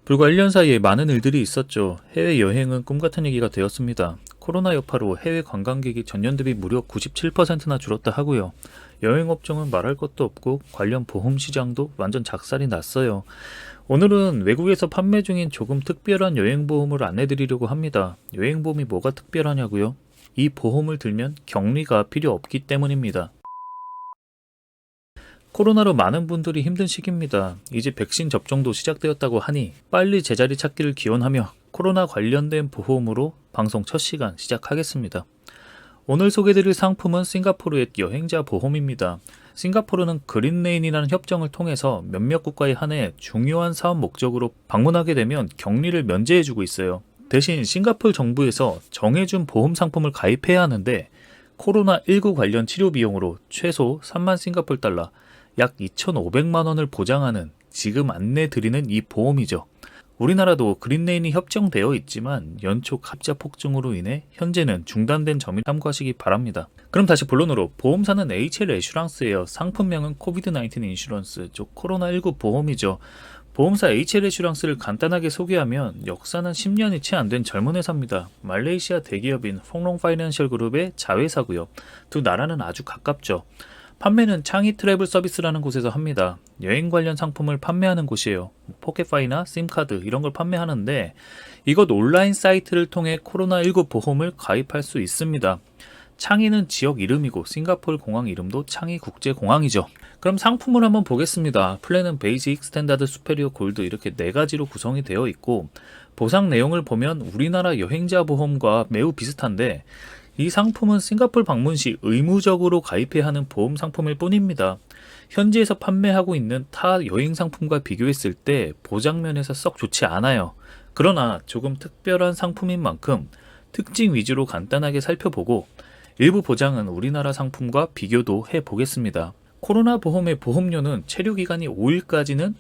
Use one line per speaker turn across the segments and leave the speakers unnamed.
불과 1년 사이에 많은 일들이 있었죠. 해외여행은 꿈같은 얘기가 되었습니다. 코로나 여파로 해외 관광객이 전년 대비 무려 97%나 줄었다 하고요. 여행업종은 말할 것도 없고 관련 보험 시장도 완전 작살이 났어요. 오늘은 외국에서 판매 중인 조금 특별한 여행보험을 안내드리려고 합니다. 여행보험이 뭐가 특별하냐고요? 이 보험을 들면 격리가 필요 없기 때문입니다. 코로나로 많은 분들이 힘든 시기입니다. 이제 백신 접종도 시작되었다고 하니 빨리 제자리 찾기를 기원하며 코로나 관련된 보험으로 방송 첫 시간 시작하겠습니다. 오늘 소개드릴 상품은 싱가포르의 여행자 보험입니다. 싱가포르는 그린레인이라는 협정을 통해서 몇몇 국가에 한해 중요한 사업 목적으로 방문하게 되면 격리를 면제해주고 있어요. 대신 싱가포르 정부에서 정해준 보험 상품을 가입해야 하는데 코로나19 관련 치료 비용으로 최소 3만 싱가포르 달러, 약 2,500만 원을 보장하는 지금 안내 드리는 이 보험이죠. 우리나라도 그린레인이 협정되어 있지만 연초 갑자 폭증으로 인해 현재는 중단된 점을 참고하시기 바랍니다. 그럼 다시 본론으로, 보험사는 HL 애슈랑스예요. 상품명은 코비드-19 인슈런스, 즉 코로나19 보험이죠. 보험사 HL 애슈랑스를 간단하게 소개하면 역사는 10년이 채 안 된 젊은 회사입니다. 말레이시아 대기업인 퐁롱 파이낸셜 그룹의 자회사고요. 두 나라는 아주 가깝죠. 판매는 창이 트래블 서비스라는 곳에서 합니다. 여행 관련 상품을 판매하는 곳이에요. 포켓파이나 심카드 이런 걸 판매하는데 이것 온라인 사이트를 통해 코로나19 보험을 가입할 수 있습니다. 창이는 지역 이름이고 싱가포르 공항 이름도 창이 국제공항이죠. 그럼 상품을 한번 보겠습니다. 플랜은 베이직, 스탠다드, 수페리어, 골드 이렇게 4가지로 구성이 되어 있고 보상 내용을 보면 우리나라 여행자 보험과 매우 비슷한데 이 상품은 싱가포르 방문 시 의무적으로 가입해야 하는 보험 상품일 뿐입니다. 현지에서 판매하고 있는 타 여행 상품과 비교했을 때 보장면에서 썩 좋지 않아요. 그러나 조금 특별한 상품인 만큼 특징 위주로 간단하게 살펴보고 일부 보장은 우리나라 상품과 비교도 해보겠습니다. 코로나 보험의 보험료는 체류기간이 5일까지는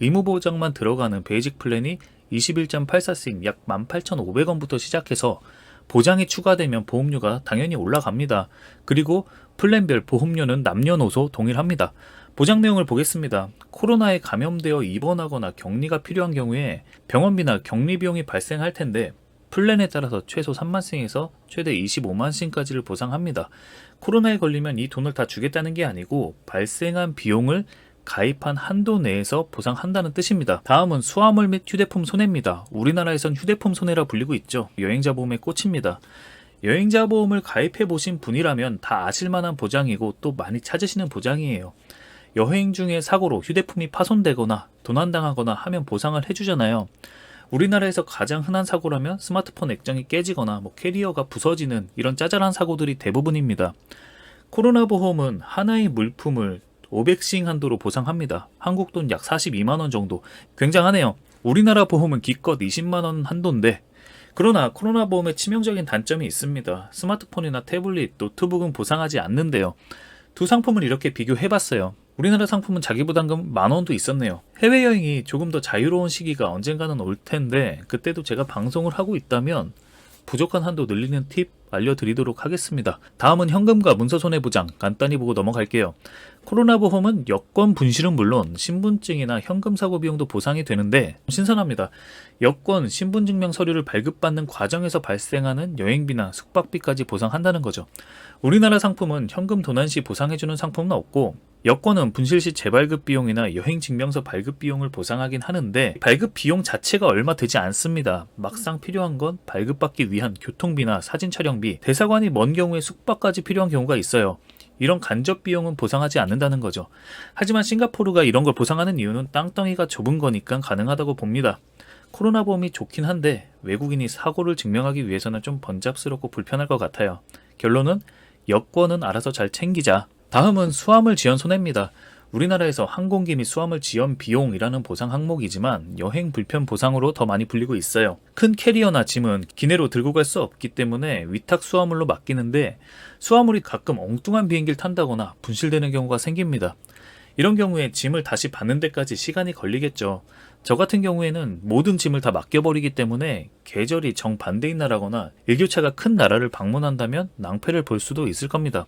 의무보장만 들어가는 베이직 플랜이 21.84씩 약 18,500원부터 시작해서 보장이 추가되면 보험료가 당연히 올라갑니다. 그리고 플랜별 보험료는 남녀노소 동일합니다. 보장 내용을 보겠습니다. 코로나에 감염되어 입원하거나 격리가 필요한 경우에 병원비나 격리 비용이 발생할 텐데 플랜에 따라서 최소 3만승에서 최대 25만승까지를 보상합니다. 코로나에 걸리면 이 돈을 다 주겠다는 게 아니고 발생한 비용을 가입한 한도 내에서 보상한다는 뜻입니다. 다음은 수화물 및 휴대폰 손해입니다. 우리나라에선 휴대폰 손해라 불리고 있죠. 여행자 보험의 꽃입니다. 여행자 보험을 가입해 보신 분이라면 다 아실만한 보장이고 또 많이 찾으시는 보장이에요. 여행 중에 사고로 휴대폰이 파손되거나 도난당하거나 하면 보상을 해주잖아요. 우리나라에서 가장 흔한 사고라면 스마트폰 액정이 깨지거나 캐리어가 부서지는 이런 짜잘한 사고들이 대부분입니다. 코로나 보험은 하나의 물품을 500싱 한도로 보상합니다. 한국 돈 약 42만원 정도. 굉장하네요. 우리나라 보험은 기껏 20만원 한도인데, 그러나 코로나 보험의 치명적인 단점이 있습니다. 스마트폰이나 태블릿, 노트북은 보상하지 않는데요. 두 상품을 이렇게 비교해봤어요. 우리나라 상품은 자기부담금 10,000원도 있었네요. 해외여행이 조금 더 자유로운 시기가 언젠가는 올 텐데 그때도 제가 방송을 하고 있다면 부족한 한도 늘리는 팁 알려드리도록 하겠습니다. 다음은 현금과 문서 손해보장 간단히 보고 넘어갈게요. 코로나 보험은 여권 분실은 물론 신분증이나 현금 사고 비용도 보상이 되는데 신선합니다. 여권, 신분증명 서류를 발급받는 과정에서 발생하는 여행비나 숙박비까지 보상한다는 거죠. 우리나라 상품은 현금 도난 시 보상해주는 상품은 없고 여권은 분실 시 재발급 비용이나 여행 증명서 발급 비용을 보상하긴 하는데 발급 비용 자체가 얼마 되지 않습니다. 막상 필요한 건 발급받기 위한 교통비나 사진 촬영비, 대사관이 먼 경우에 숙박까지 필요한 경우가 있어요. 이런 간접 비용은 보상하지 않는다는 거죠. 하지만 싱가포르가 이런 걸 보상하는 이유는 땅덩이가 좁은 거니까 가능하다고 봅니다. 코로나 보험이 좋긴 한데 외국인이 사고를 증명하기 위해서는 좀 번잡스럽고 불편할 것 같아요. 결론은 여권은 알아서 잘 챙기자. 다음은 수화물 지연 손해입니다. 우리나라에서 항공기 및 수화물 지연 비용이라는 보상 항목이지만 여행 불편 보상으로 더 많이 불리고 있어요. 큰 캐리어나 짐은 기내로 들고 갈 수 없기 때문에 위탁 수화물로 맡기는데 수화물이 가끔 엉뚱한 비행기를 탄다거나 분실되는 경우가 생깁니다. 이런 경우에 짐을 다시 받는 데까지 시간이 걸리겠죠. 저 같은 경우에는 모든 짐을 다 맡겨버리기 때문에 계절이 정반대인 나라거나 일교차가 큰 나라를 방문한다면 낭패를 볼 수도 있을 겁니다.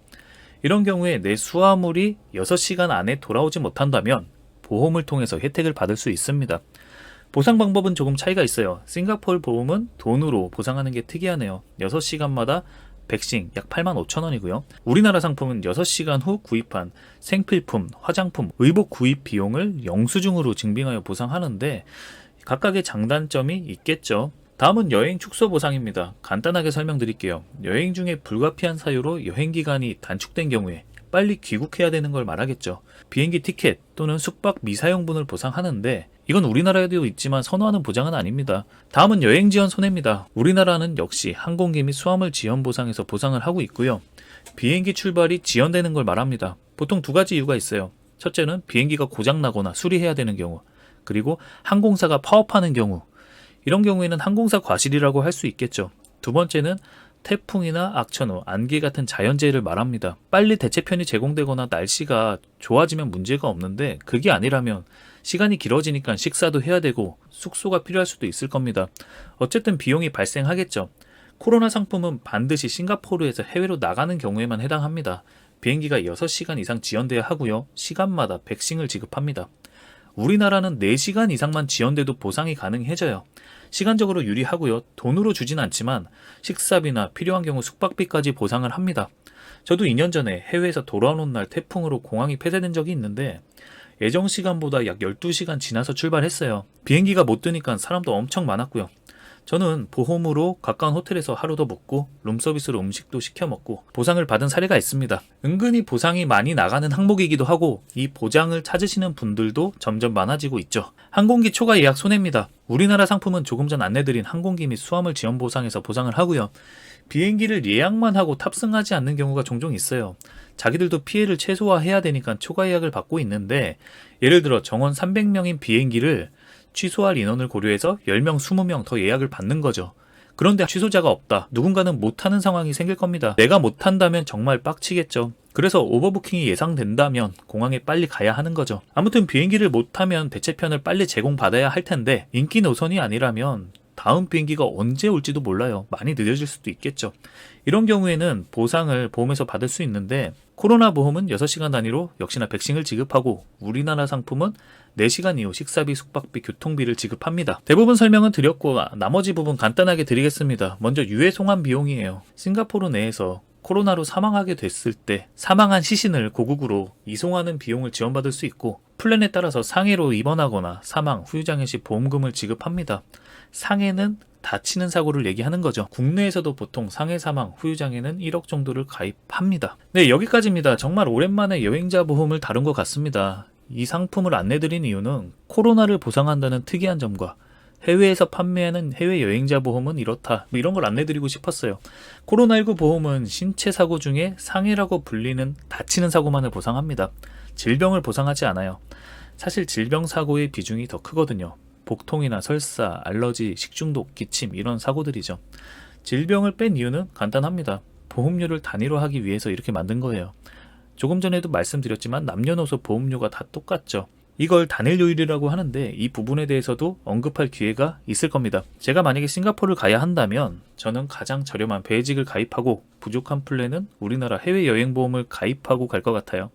이런 경우에 내 수화물이 6시간 안에 돌아오지 못한다면 보험을 통해서 혜택을 받을 수 있습니다. 보상 방법은 조금 차이가 있어요. 싱가포르 보험은 돈으로 보상하는 게 특이하네요. 6시간마다 백신 약 85,000원이고요. 우리나라 상품은 6시간 후 구입한 생필품, 화장품, 의복 구입 비용을 영수증으로 증빙하여 보상하는데 각각의 장단점이 있겠죠. 다음은 여행 축소 보상입니다. 간단하게 설명드릴게요. 여행 중에 불가피한 사유로 여행 기간이 단축된 경우에 빨리 귀국해야 되는 걸 말하겠죠. 비행기 티켓 또는 숙박 미사용분을 보상하는데 이건 우리나라에도 있지만 선호하는 보장은 아닙니다. 다음은 여행 지원 손해입니다. 우리나라는 역시 항공기 및 수화물 지원 보상에서 보상을 하고 있고요. 비행기 출발이 지연되는 걸 말합니다. 보통 두 가지 이유가 있어요. 첫째는 비행기가 고장나거나 수리해야 되는 경우, 그리고 항공사가 파업하는 경우, 이런 경우에는 항공사 과실이라고 할 수 있겠죠. 두 번째는 태풍이나 악천후, 안개 같은 자연재해를 말합니다. 빨리 대체편이 제공되거나 날씨가 좋아지면 문제가 없는데 그게 아니라면 시간이 길어지니까 식사도 해야 되고 숙소가 필요할 수도 있을 겁니다. 어쨌든 비용이 발생하겠죠. 코로나 상품은 반드시 싱가포르에서 해외로 나가는 경우에만 해당합니다. 비행기가 6시간 이상 지연돼야 하고요. 시간마다 백신을 지급합니다. 우리나라는 4시간 이상만 지연돼도 보상이 가능해져요. 시간적으로 유리하고요. 돈으로 주진 않지만 식사비나 필요한 경우 숙박비까지 보상을 합니다. 저도 2년 전에 해외에서 돌아오는 날 태풍으로 공항이 폐쇄된 적이 있는데 예정 시간보다 약 12시간 지나서 출발했어요. 비행기가 못 뜨니까 사람도 엄청 많았고요. 저는 보험으로 가까운 호텔에서 하루 더 묵고 룸서비스로 음식도 시켜 먹고 보상을 받은 사례가 있습니다. 은근히 보상이 많이 나가는 항목이기도 하고 이 보장을 찾으시는 분들도 점점 많아지고 있죠. 항공기 초과 예약 손해입니다. 우리나라 상품은 조금 전 안내드린 항공기 및 수화물 지원 보상에서 보상을 하고요. 비행기를 예약만 하고 탑승하지 않는 경우가 종종 있어요. 자기들도 피해를 최소화해야 되니까 초과 예약을 받고 있는데 예를 들어 정원 300명인 비행기를 취소할 인원을 고려해서 10명, 20명 더 예약을 받는 거죠. 그런데 취소자가 없다. 누군가는 못하는 상황이 생길 겁니다. 내가 못한다면 정말 빡치겠죠. 그래서 오버부킹이 예상된다면 공항에 빨리 가야 하는 거죠. 아무튼 비행기를 못하면 대체편을 빨리 제공받아야 할 텐데 인기 노선이 아니라면 다음 비행기가 언제 올지도 몰라요. 많이 늦어질 수도 있겠죠. 이런 경우에는 보상을 보험에서 받을 수 있는데 코로나 보험은 6시간 단위로 역시나 백신을 지급하고 우리나라 상품은 4시간 이후 식사비, 숙박비, 교통비를 지급합니다. 대부분 설명은 드렸고 나머지 부분 간단하게 드리겠습니다. 먼저 유해 송환 비용이에요. 싱가포르 내에서 코로나로 사망하게 됐을 때 사망한 시신을 고국으로 이송하는 비용을 지원받을 수 있고 플랜에 따라서 상해로 입원하거나 사망, 후유장애 시 보험금을 지급합니다. 상해는 다치는 사고를 얘기하는 거죠. 국내에서도 보통 상해 사망, 후유장애는 1억 정도를 가입합니다. 네, 여기까지입니다. 정말 오랜만에 여행자 보험을 다룬 것 같습니다. 이 상품을 안내드린 이유는 코로나를 보상한다는 특이한 점과 해외에서 판매하는 해외 여행자 보험은 이렇다. 이런 걸 안내드리고 싶었어요. 코로나19 보험은 신체 사고 중에 상해라고 불리는 다치는 사고만을 보상합니다. 질병을 보상하지 않아요. 사실 질병 사고의 비중이 더 크거든요. 복통이나 설사, 알러지, 식중독, 기침 이런 사고들이죠. 질병을 뺀 이유는 간단합니다. 보험료를 단일화하기 위해서 이렇게 만든 거예요. 조금 전에도 말씀드렸지만 남녀노소 보험료가 다 똑같죠. 이걸 단일요일이라고 하는데 이 부분에 대해서도 언급할 기회가 있을 겁니다. 제가 만약에 싱가포르를 가야 한다면 저는 가장 저렴한 베이직을 가입하고 부족한 플랜은 우리나라 해외여행보험을 가입하고 갈 것 같아요.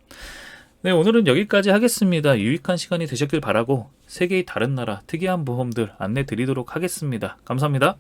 네, 오늘은 여기까지 하겠습니다. 유익한 시간이 되셨길 바라고 세계의 다른 나라 특이한 보험들 안내 드리도록 하겠습니다. 감사합니다.